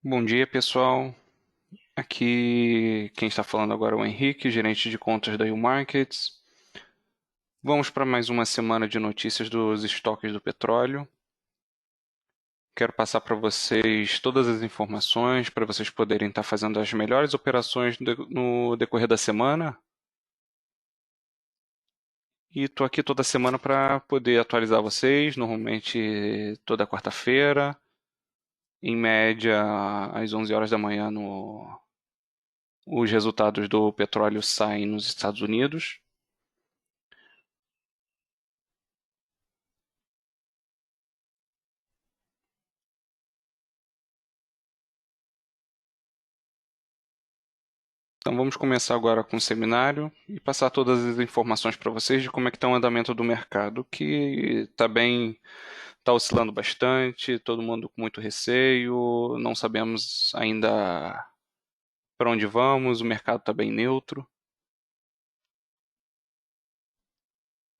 Bom dia, pessoal. Aqui quem está falando agora é o Henrique, gerente de contas da U-Markets. Vamos para mais uma semana de notícias dos estoques do petróleo. Quero passar para vocês todas as informações para vocês poderem estar fazendo as melhores operações no decorrer da semana. E estou aqui toda semana para poder atualizar vocês, normalmente toda quarta-feira, em média às 11 horas da manhã os resultados do petróleo saem nos Estados Unidos. Então vamos começar agora com o seminário e passar todas as informações para vocês de como é que está o andamento do mercado, que está oscilando bastante, todo mundo com muito receio, não sabemos ainda para onde vamos, o mercado está bem neutro,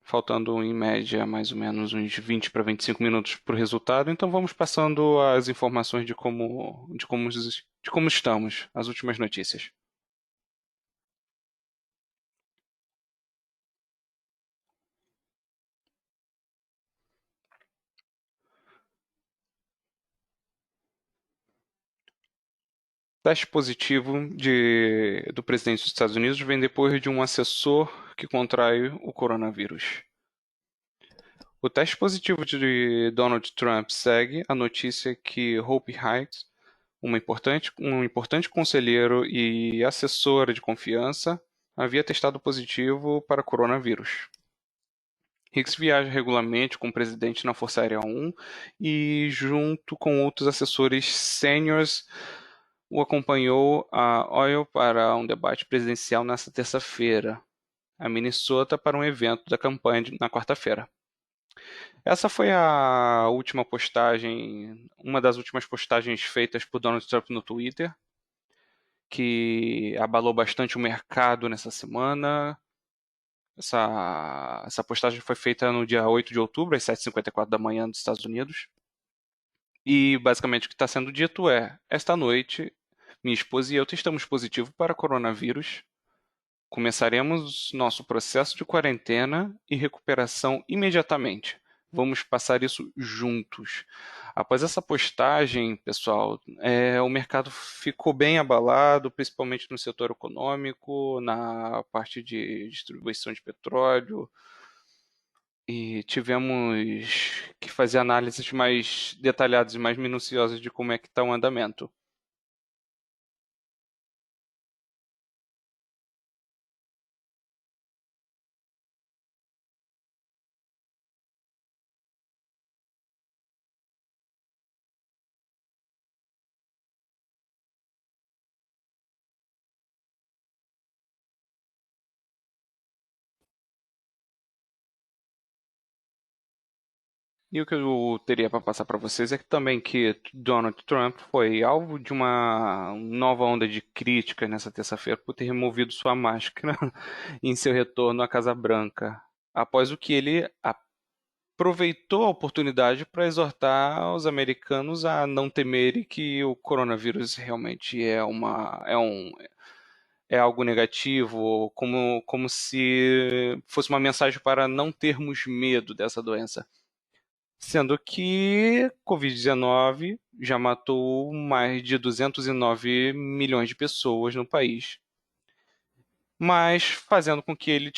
faltando em média mais ou menos uns 20 para 25 minutos para o resultado, então vamos passando as informações de como estamos, as últimas notícias. Teste positivo do presidente dos Estados Unidos vem depois de um assessor que contrai o coronavírus. O teste positivo de Donald Trump segue a notícia que Hope Hicks, um importante conselheiro e assessora de confiança, havia testado positivo para coronavírus. Hicks viaja regularmente com o presidente na Força Aérea 1 e, junto com outros assessores sêniores, o acompanhou a Oil para um debate presidencial nesta terça-feira, a Minnesota para um evento da campanha na quarta-feira. Essa foi a última postagem, uma das últimas postagens feitas por Donald Trump no Twitter, que abalou bastante o mercado nessa semana. Essa postagem foi feita no dia 8 de outubro, às 7h54 da manhã dos Estados Unidos. E basicamente o que está sendo dito é: esta noite, minha esposa e eu testamos positivo para coronavírus. Começaremos nosso processo de quarentena e recuperação imediatamente. Vamos passar isso juntos. Após essa postagem, pessoal, o mercado ficou bem abalado, principalmente no setor econômico, na parte de distribuição de petróleo, e tivemos que fazer análises mais detalhadas e mais minuciosas de como é que está o andamento. E o que eu teria para passar para vocês é que também que Donald Trump foi alvo de uma nova onda de críticas nessa terça-feira por ter removido sua máscara em seu retorno à Casa Branca, após o que ele aproveitou a oportunidade para exortar os americanos a não temerem que o coronavírus realmente é algo negativo, como se fosse uma mensagem para não termos medo dessa doença. Sendo que Covid-19 já matou mais de 209 milhões de pessoas no país, mas fazendo com que ele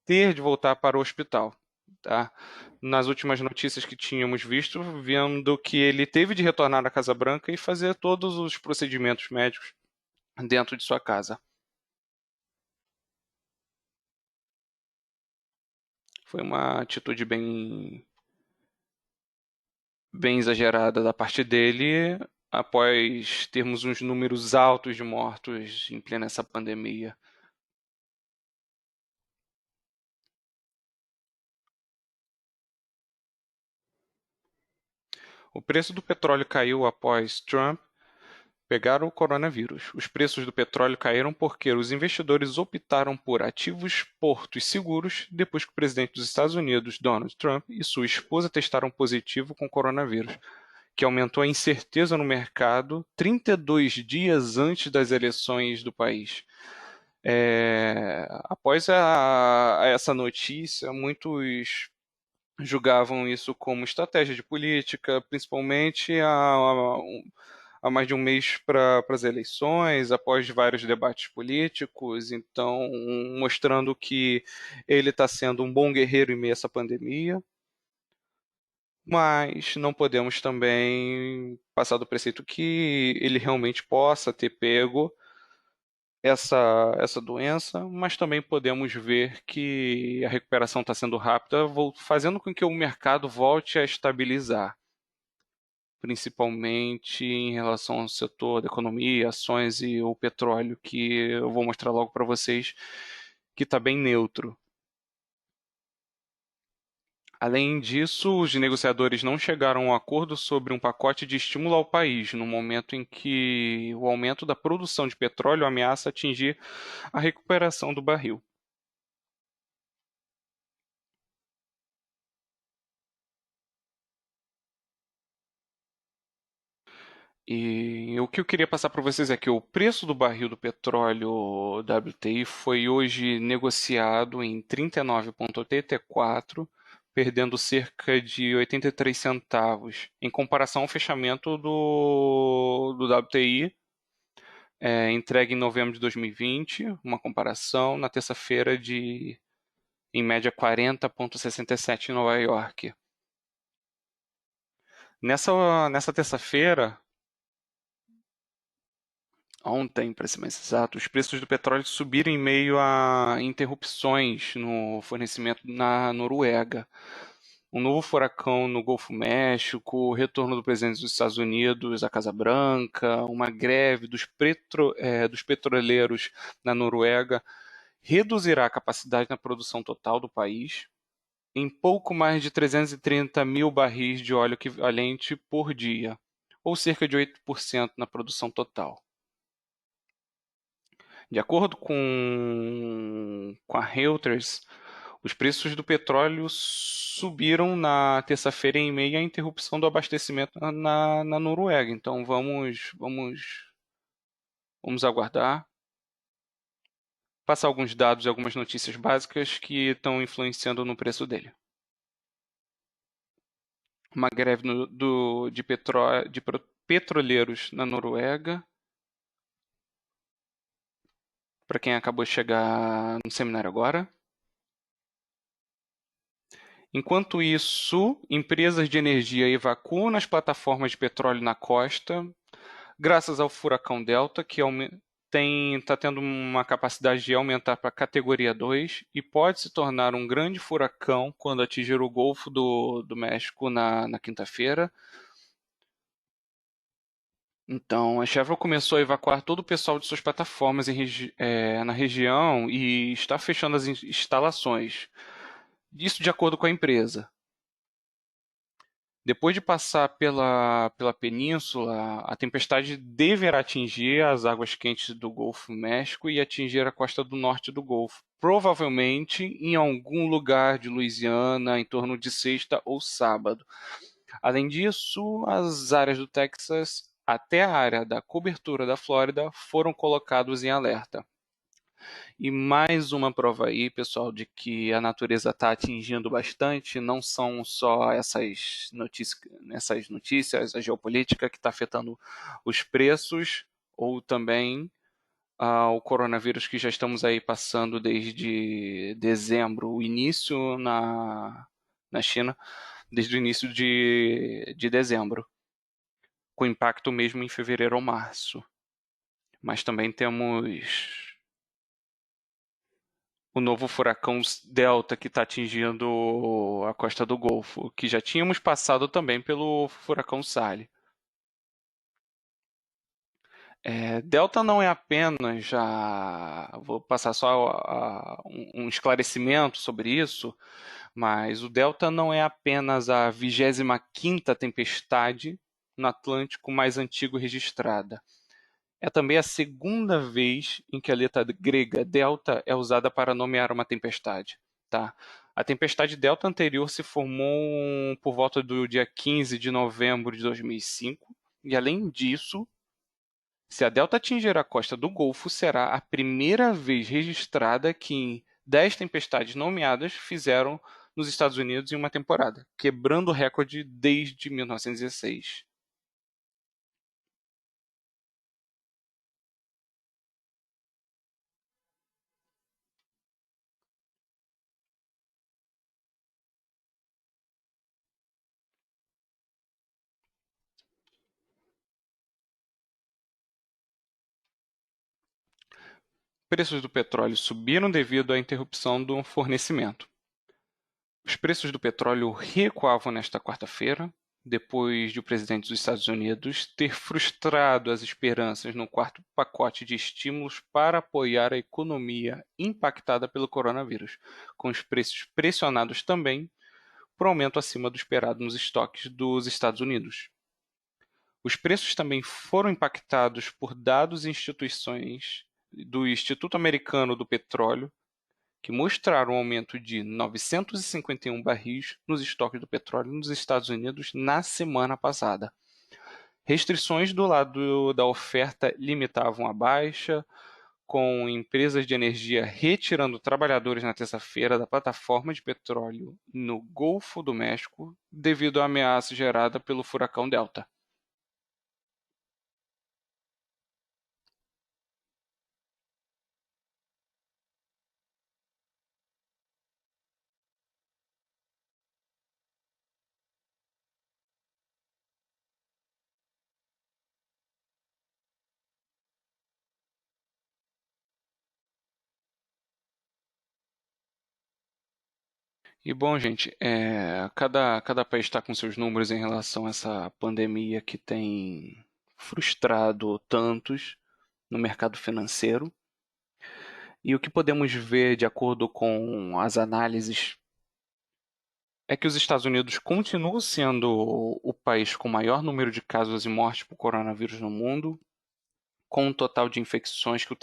ter de voltar para o hospital. Tá? Nas últimas notícias que tínhamos visto, vendo que ele teve de retornar à Casa Branca e fazer todos os procedimentos médicos dentro de sua casa. Foi uma atitude bem exagerada da parte dele, após termos uns números altos de mortos em plena essa pandemia. O preço do petróleo caiu após Trump pegar o coronavírus. Os preços do petróleo caíram porque os investidores optaram por ativos portos seguros depois que o presidente dos Estados Unidos, Donald Trump, e sua esposa testaram positivo com coronavírus, que aumentou a incerteza no mercado 32 dias antes das eleições do país. Após essa notícia, muitos julgavam isso como estratégia de política, principalmente há mais de um mês para as eleições, após vários debates políticos, então mostrando que ele está sendo um bom guerreiro em meio a essa pandemia. Mas não podemos também passar do preceito que ele realmente possa ter pego essa doença, mas também podemos ver que a recuperação está sendo rápida, fazendo com que o mercado volte a estabilizar, principalmente em relação ao setor da economia, ações e o petróleo, que eu vou mostrar logo para vocês que está bem neutro. Além disso, os negociadores não chegaram a um acordo sobre um pacote de estímulo ao país, no momento em que o aumento da produção de petróleo ameaça atingir a recuperação do barril. E o que eu queria passar para vocês é que o preço do barril do petróleo WTI foi hoje negociado em 39,84, perdendo cerca de 83 centavos, em comparação ao fechamento do WTI, entregue em novembro de 2020, uma comparação na terça-feira de, em média, 40,67 em Nova York. Nessa terça-feira, ontem, para ser mais exato, os preços do petróleo subiram em meio a interrupções no fornecimento na Noruega. Um novo furacão no Golfo México, o retorno do presidente dos Estados Unidos à Casa Branca, uma greve dos petroleiros na Noruega reduzirá a capacidade na produção total do país em pouco mais de 330 mil barris de óleo equivalente por dia, ou cerca de 8% na produção total. De acordo com a Reuters, os preços do petróleo subiram na terça-feira em meio à interrupção do abastecimento na Noruega. Então vamos aguardar. Passar alguns dados e algumas notícias básicas que estão influenciando no preço dele. Uma greve de petroleiros na Noruega. Para quem acabou de chegar no seminário agora. Enquanto isso, empresas de energia evacuam as plataformas de petróleo na costa, graças ao furacão Delta, que está tendo uma capacidade de aumentar para a categoria 2 e pode se tornar um grande furacão quando atingir o Golfo do México na quinta-feira. Então, a Chevron começou a evacuar todo o pessoal de suas plataformas na região e está fechando as instalações. Isso de acordo com a empresa. Depois de passar pela península, a tempestade deverá atingir as águas quentes do Golfo México e atingir a costa do norte do Golfo, provavelmente em algum lugar de Louisiana em torno de sexta ou sábado. Além disso, as áreas do Texas até a área da cobertura da Flórida foram colocados em alerta. E mais uma prova aí, pessoal, de que a natureza está atingindo bastante, não são só essas notícias, a geopolítica que está afetando os preços, ou também o coronavírus que já estamos aí passando desde dezembro, o início na China, desde o início de dezembro, com impacto mesmo em fevereiro ou março. Mas também temos o novo furacão Delta que está atingindo a costa do Golfo, que já tínhamos passado também pelo furacão Sally. Delta não é apenas, vou passar só um esclarecimento sobre isso, mas o Delta não é apenas a 25ª tempestade no Atlântico mais antigo registrada. É também a segunda vez em que a letra grega delta é usada para nomear uma tempestade. tá? A tempestade Delta anterior se formou por volta do dia 15 de novembro de 2005, e além disso, se a Delta atingir a costa do Golfo, será a primeira vez registrada que 10 tempestades nomeadas fizeram nos Estados Unidos em uma temporada, quebrando o recorde desde 1916. Preços do petróleo subiram devido à interrupção do fornecimento. Os preços do petróleo recuavam nesta quarta-feira, depois de o presidente dos Estados Unidos ter frustrado as esperanças no quarto pacote de estímulos para apoiar a economia impactada pelo coronavírus, com os preços pressionados também por aumento acima do esperado nos estoques dos Estados Unidos. Os preços também foram impactados por dados instituições do Instituto Americano do Petróleo, que mostraram um aumento de 951 barris nos estoques do petróleo nos Estados Unidos na semana passada. Restrições do lado da oferta limitavam a baixa, com empresas de energia retirando trabalhadores na terça-feira da plataforma de petróleo no Golfo do México devido à ameaça gerada pelo furacão Delta. E bom, gente, cada país está com seus números em relação a essa pandemia que tem frustrado tantos no mercado financeiro. E o que podemos ver, de acordo com as análises, é que os Estados Unidos continuam sendo o país com maior número de casos e mortes por coronavírus no mundo, com um total de infecções que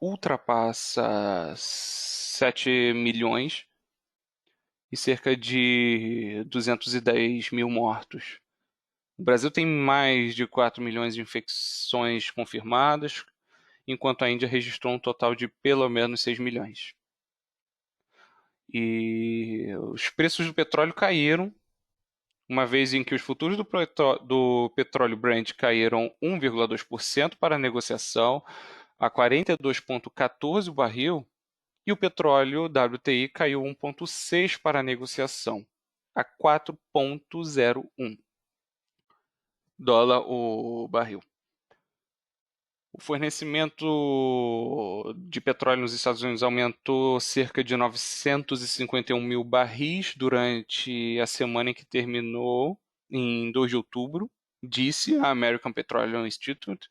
ultrapassa 7 milhões e cerca de 210 mil mortos. O Brasil tem mais de 4 milhões de infecções confirmadas, enquanto a Índia registrou um total de pelo menos 6 milhões. E os preços do petróleo caíram, uma vez em que os futuros do petróleo Brent caíram 1,2% para a negociação a 42,14 o barril, e o petróleo WTI caiu 1,6 para a negociação a 4,01 dólar o barril. O fornecimento de petróleo nos Estados Unidos aumentou cerca de 951 mil barris durante a semana em que terminou em 2 de outubro, disse a American Petroleum Institute.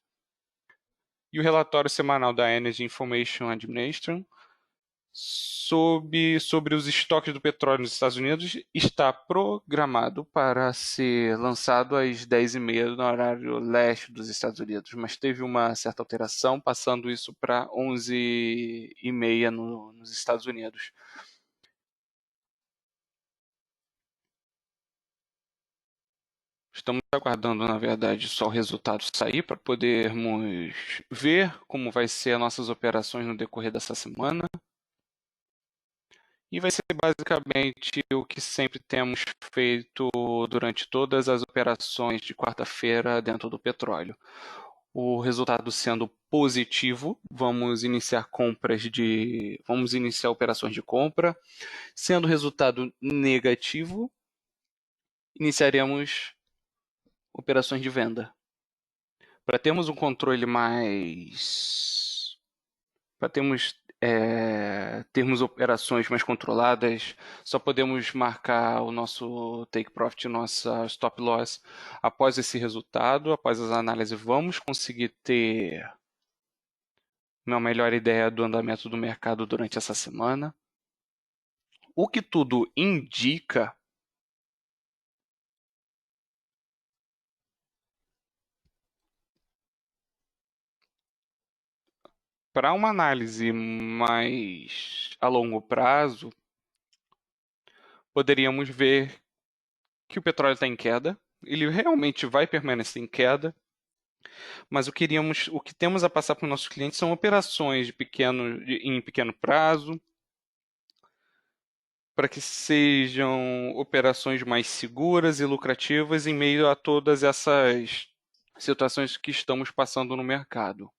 E o relatório semanal da Energy Information Administration sobre os estoques do petróleo nos Estados Unidos está programado para ser lançado às 10h30 no horário leste dos Estados Unidos, mas teve uma certa alteração, passando isso para 11h30 nos Estados Unidos. Estamos aguardando, na verdade, só o resultado sair para podermos ver como vai ser as nossas operações no decorrer dessa semana. E vai ser basicamente o que sempre temos feito durante todas as operações de quarta-feira dentro do petróleo. O resultado sendo positivo, vamos iniciar operações de compra. Sendo o resultado negativo, iniciaremos operações de venda. Para termos um controle mais para termos operações mais controladas, só podemos marcar o nosso take profit, nossa stop loss após esse resultado, após as análises, vamos conseguir ter uma melhor ideia do andamento do mercado durante essa semana. O que tudo indica para uma análise mais a longo prazo, poderíamos ver que o petróleo está em queda. Ele realmente vai permanecer em queda, mas o que temos a passar para os nossos clientes são operações em pequeno prazo, para que sejam operações mais seguras e lucrativas em meio a todas essas situações que estamos passando no mercado.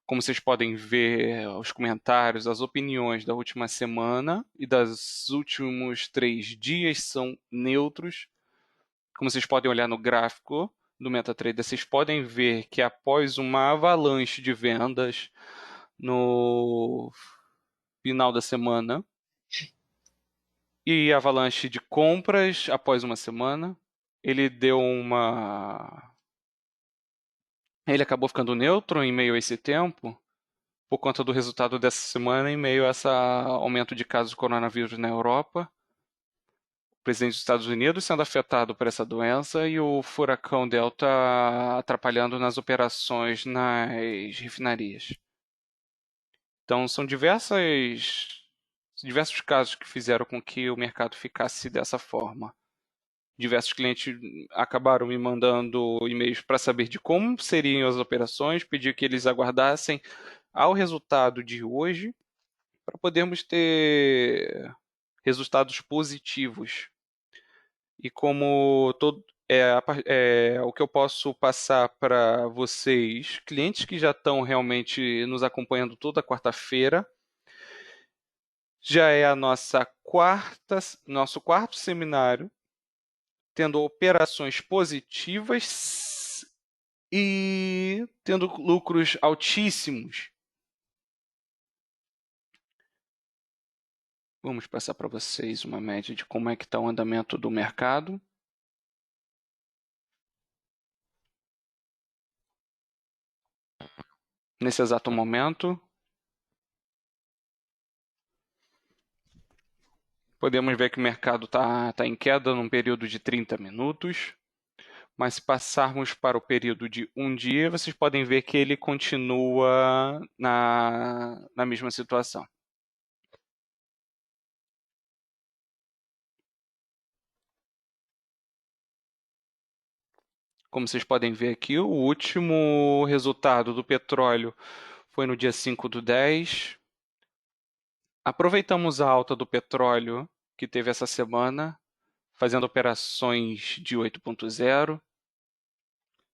Como vocês podem ver, os comentários, as opiniões da última semana e dos últimos 3 dias são neutros. Como vocês podem olhar no gráfico do MetaTrader, vocês podem ver que após uma avalanche de vendas no final da semana e avalanche de compras após uma semana, ele deu uma. Ele acabou ficando neutro em meio a esse tempo, por conta do resultado dessa semana, em meio a esse aumento de casos de coronavírus na Europa. O presidente dos Estados Unidos sendo afetado por essa doença e o furacão Delta atrapalhando nas operações nas refinarias. Então, são diversos casos que fizeram com que o mercado ficasse dessa forma. Diversos clientes acabaram me mandando e-mails para saber de como seriam as operações, pedir que eles aguardassem ao resultado de hoje para podermos ter resultados positivos. E como o que eu posso passar para vocês, clientes que já estão realmente nos acompanhando toda quarta-feira, já é nosso quarto seminário, tendo operações positivas e tendo lucros altíssimos. Vamos passar para vocês uma média de como é que está o andamento do mercado. Nesse exato momento, podemos ver que o mercado está em queda num período de 30 minutos. Mas se passarmos para o período de um dia, vocês podem ver que ele continua na mesma situação. Como vocês podem ver aqui, o último resultado do petróleo foi no dia 5/10. Aproveitamos a alta do petróleo que teve essa semana, fazendo operações de 8.0.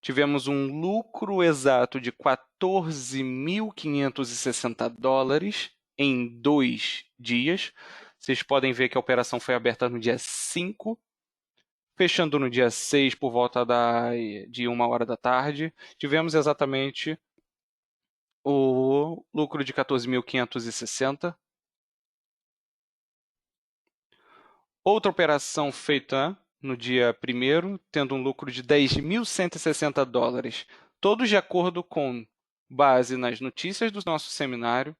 Tivemos um lucro exato de $14.560 em 2 dias. Vocês podem ver que a operação foi aberta no dia 5, fechando no dia 6 por volta de 1 hora da tarde. Tivemos exatamente o lucro de 14.560. Outra operação feita no dia 1º, tendo um lucro de $10.160, todos de acordo com base nas notícias do nosso seminário,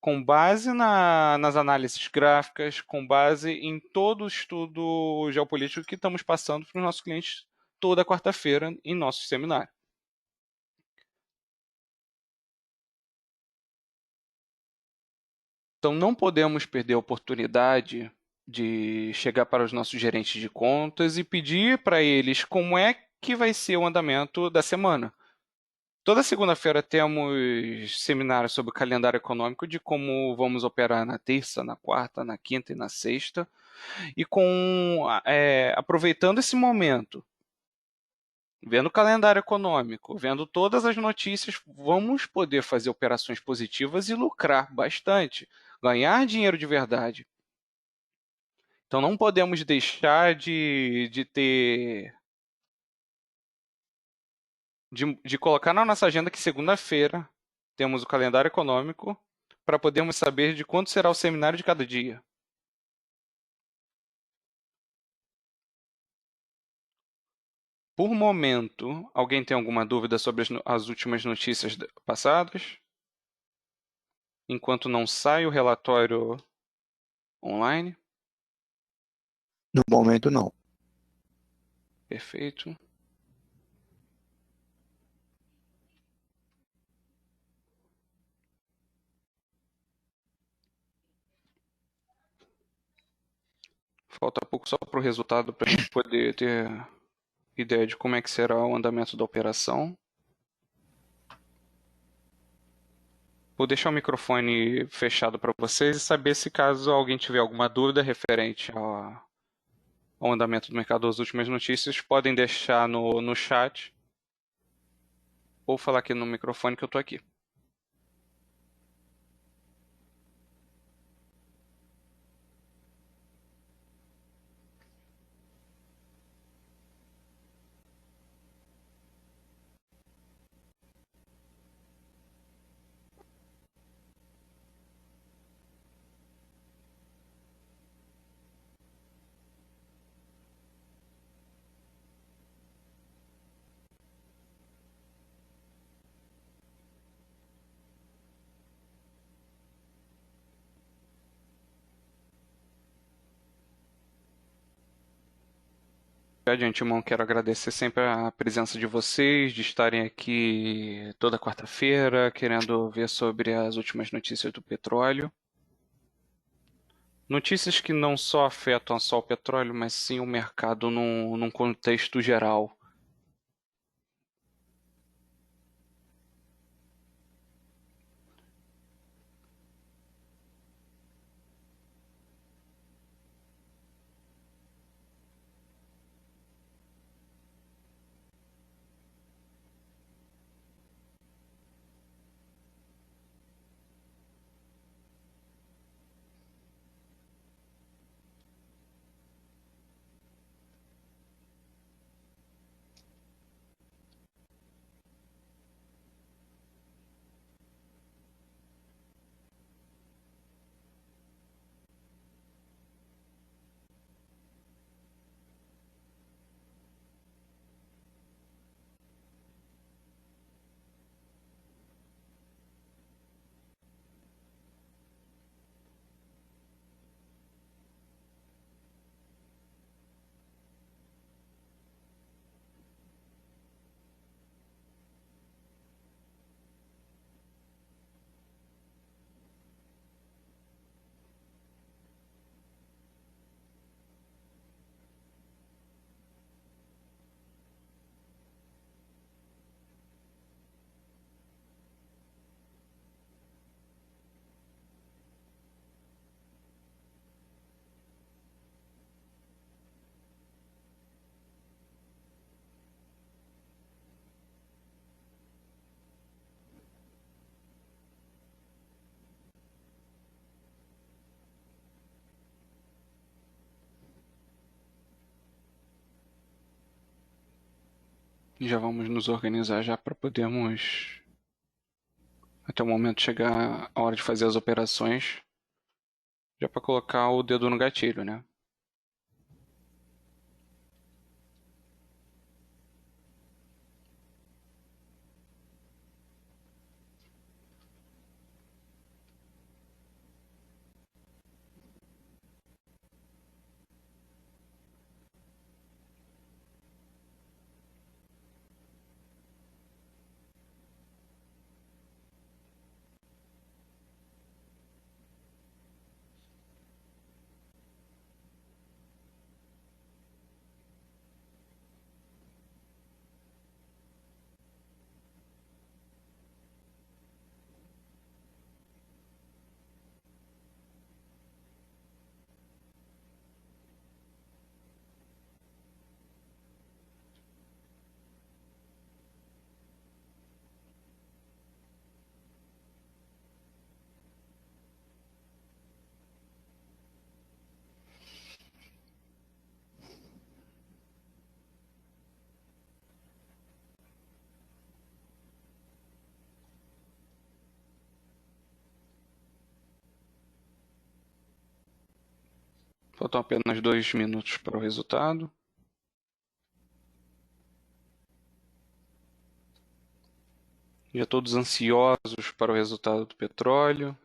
com base nas análises gráficas, com base em todo o estudo geopolítico que estamos passando para os nossos clientes toda quarta-feira em nosso seminário. Então, não podemos perder a oportunidade de chegar para os nossos gerentes de contas e pedir para eles como é que vai ser o andamento da semana. Toda segunda-feira temos seminários sobre o calendário econômico de como vamos operar na terça, na quarta, na quinta e na sexta. E aproveitando esse momento, vendo o calendário econômico, vendo todas as notícias, vamos poder fazer operações positivas e lucrar bastante, ganhar dinheiro de verdade. Então não podemos deixar de colocar na nossa agenda que segunda-feira temos o calendário econômico para podermos saber de quanto será o seminário de cada dia. Por momento, alguém tem alguma dúvida sobre as últimas notícias passadas? Enquanto não sai o relatório online? No momento, não. Perfeito. Falta pouco só para o resultado para a gente poder ter ideia de como é que será o andamento da operação. Vou deixar o microfone fechado para vocês e saber se caso alguém tiver alguma dúvida referente ao andamento do mercado das últimas notícias, podem deixar no chat ou falar aqui no microfone que eu estou aqui. Já de antemão, quero agradecer sempre a presença de vocês, de estarem aqui toda quarta-feira, querendo ver sobre as últimas notícias do petróleo. Notícias que não só afetam só o petróleo, mas sim o mercado num contexto geral. E já vamos nos organizar já para podermos, até o momento chegar a hora de fazer as operações, já para colocar o dedo no gatilho, né? Faltam apenas 2 minutos para o resultado. Já todos ansiosos para o resultado do petróleo.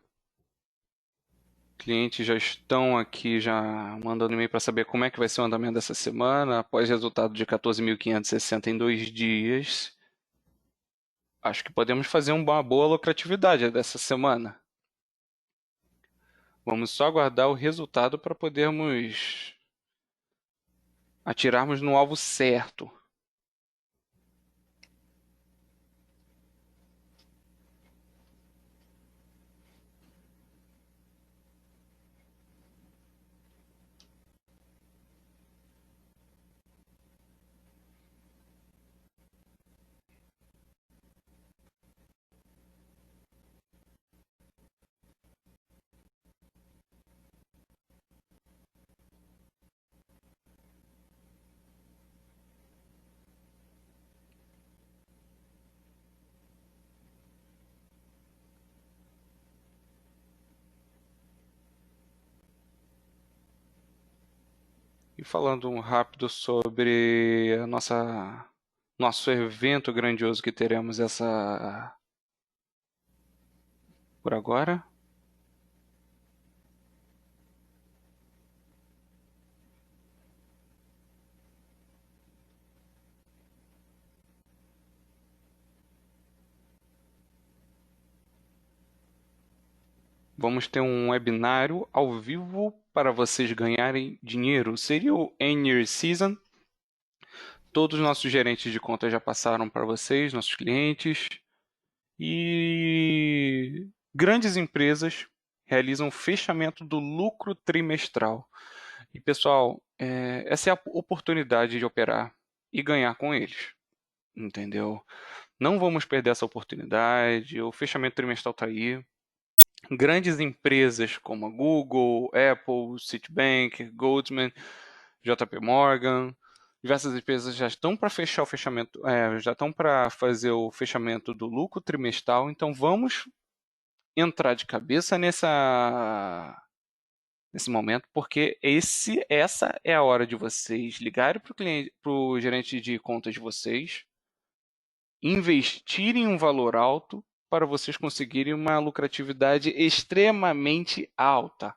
Clientes já estão aqui já mandando e-mail para saber como é que vai ser o andamento dessa semana, após resultado de 14.560 em 2 dias. Acho que podemos fazer uma boa lucratividade dessa semana. Vamos só aguardar o resultado para podermos Atirarmos no alvo certo. E falando um rápido sobre a nosso evento grandioso que teremos essa por agora. Vamos ter um webinário ao vivo para vocês ganharem dinheiro. Seria o End Year Season. Todos os nossos gerentes de conta já passaram para vocês, nossos clientes. E grandes empresas realizam o fechamento do lucro trimestral. E pessoal, essa é a oportunidade de operar e ganhar com eles. Entendeu? Não vamos perder essa oportunidade. O fechamento trimestral está aí. Grandes empresas como a Google, Apple, Citibank, Goldman, JP Morgan, diversas empresas já estão para fechar o fechamento, já estão para fazer o fechamento do lucro trimestral. Então vamos entrar de cabeça nesse momento, porque essa é a hora de vocês ligarem para o gerente de contas de vocês, investirem um valor alto para vocês conseguirem uma lucratividade extremamente alta.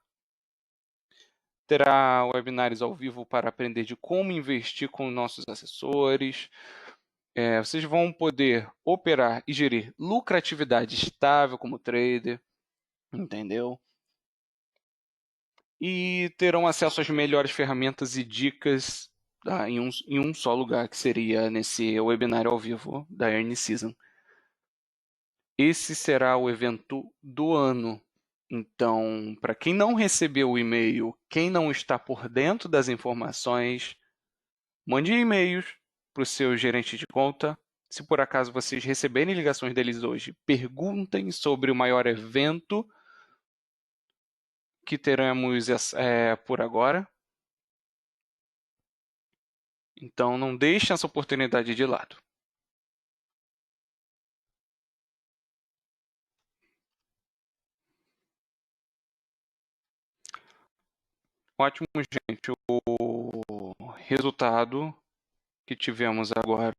Terá webinários ao vivo para aprender de como investir com nossos assessores. Vocês vão poder operar e gerir lucratividade estável como trader, entendeu? E terão acesso às melhores ferramentas e dicas em um só lugar, que seria nesse webinário ao vivo da Earning Season. Esse será o evento do ano. Então, para quem não recebeu o e-mail, quem não está por dentro das informações, mande e-mails para o seu gerente de conta. Se por acaso vocês receberem ligações deles hoje, perguntem sobre o maior evento que teremos por agora. Então, não deixem essa oportunidade de lado. Ótimo, gente. O resultado que tivemos agora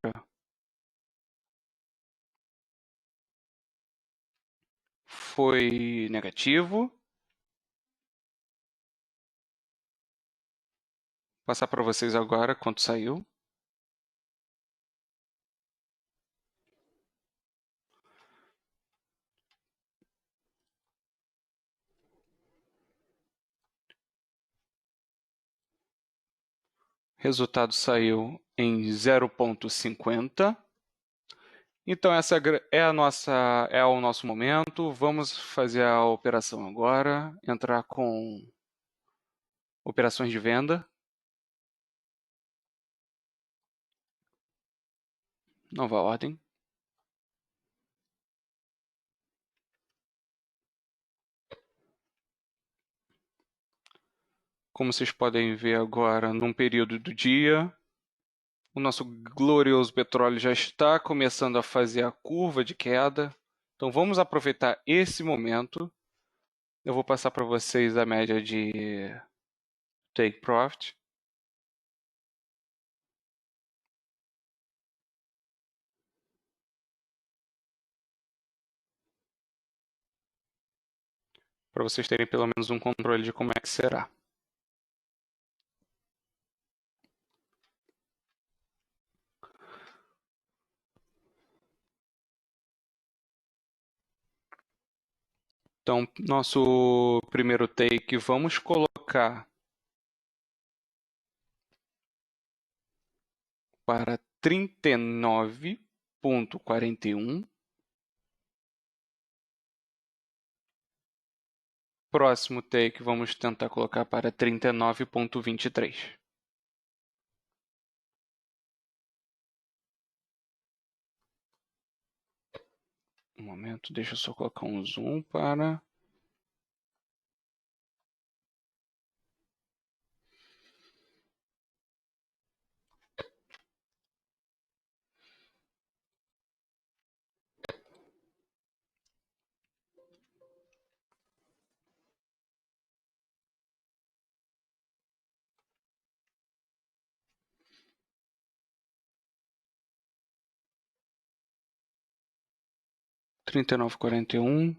foi negativo. Vou passar para vocês agora quanto saiu. Resultado saiu em 0,50. Então essa é o nosso momento. Vamos fazer a operação agora, entrar com operações de venda. Nova ordem. Como vocês podem ver agora, num período do dia, o nosso glorioso petróleo já está começando a fazer a curva de queda. Então vamos aproveitar esse momento. Eu vou passar para vocês a média de take profit. Para vocês terem pelo menos um controle de como é que será. Então, nosso primeiro take, vamos colocar para 39,41. Próximo take, vamos tentar colocar para 39,23. Um momento, deixa eu só colocar um zoom para... R$39,41.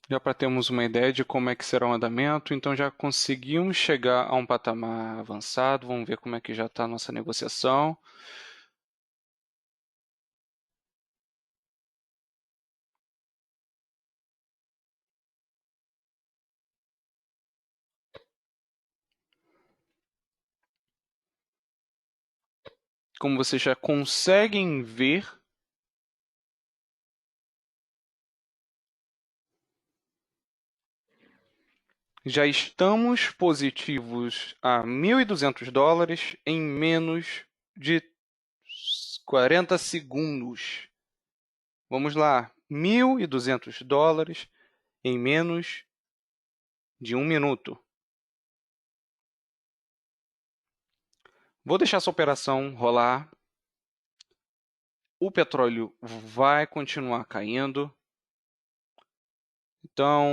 Já para termos uma ideia de como é que será o andamento, então já conseguimos chegar a um patamar avançado. Vamos ver como é que já está a nossa negociação. Como vocês já conseguem ver, já estamos positivos a $1.200 em menos de 40 segundos. Vamos lá, $1.200 em menos de 1 minuto. Vou deixar essa operação rolar. O petróleo vai continuar caindo. Então,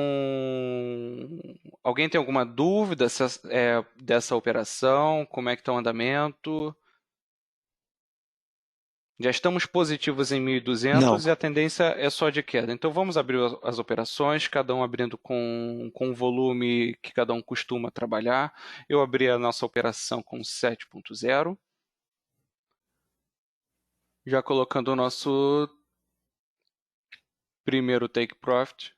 alguém tem alguma dúvida dessa operação? Como é que está o andamento? Já estamos positivos em 1.200 e a tendência é só de queda. Então, vamos abrir as operações, cada um abrindo com o volume que cada um costuma trabalhar. Eu abri a nossa operação com 7.0. Já colocando o nosso primeiro take profit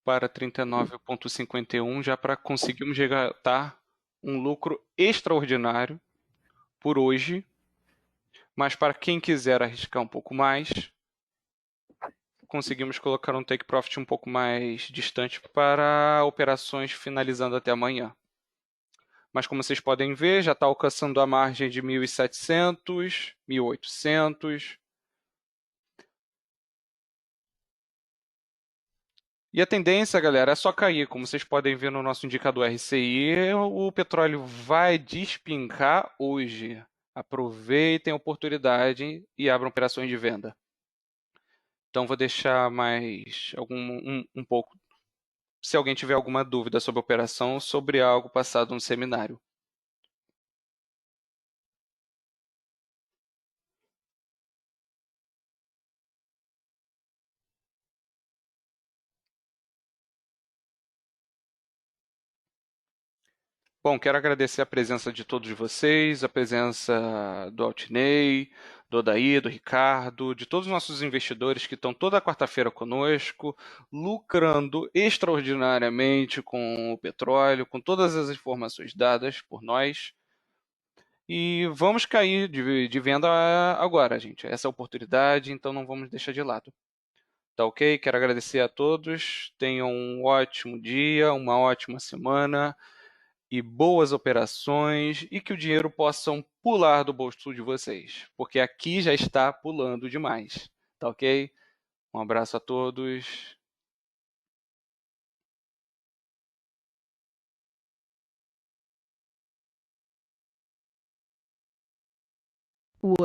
para 39,51, já para conseguirmos resgatar um lucro extraordinário por hoje. Mas para quem quiser arriscar um pouco mais, conseguimos colocar um take profit um pouco mais distante para operações finalizando até amanhã. Mas como vocês podem ver, já está alcançando a margem de 1.700, 1.800. E a tendência, galera, é só cair. Como vocês podem ver no nosso indicador RCI, o petróleo vai despencar hoje. Aproveitem a oportunidade e abram operações de venda. Então, vou deixar mais um pouco, se alguém tiver alguma dúvida sobre a operação ou sobre algo passado no seminário. Bom, quero agradecer a presença de todos vocês, a presença do Altinei, do Odair, do Ricardo, de todos os nossos investidores que estão toda quarta-feira conosco, lucrando extraordinariamente com o petróleo, com todas as informações dadas por nós. E vamos cair de venda agora, gente. Essa é a oportunidade, então não vamos deixar de lado. Tá ok? Quero agradecer a todos. Tenham um ótimo dia, uma ótima semana e boas operações e que o dinheiro possam pular do bolso de vocês, porque aqui já está pulando demais. Tá ok? Um abraço a todos. O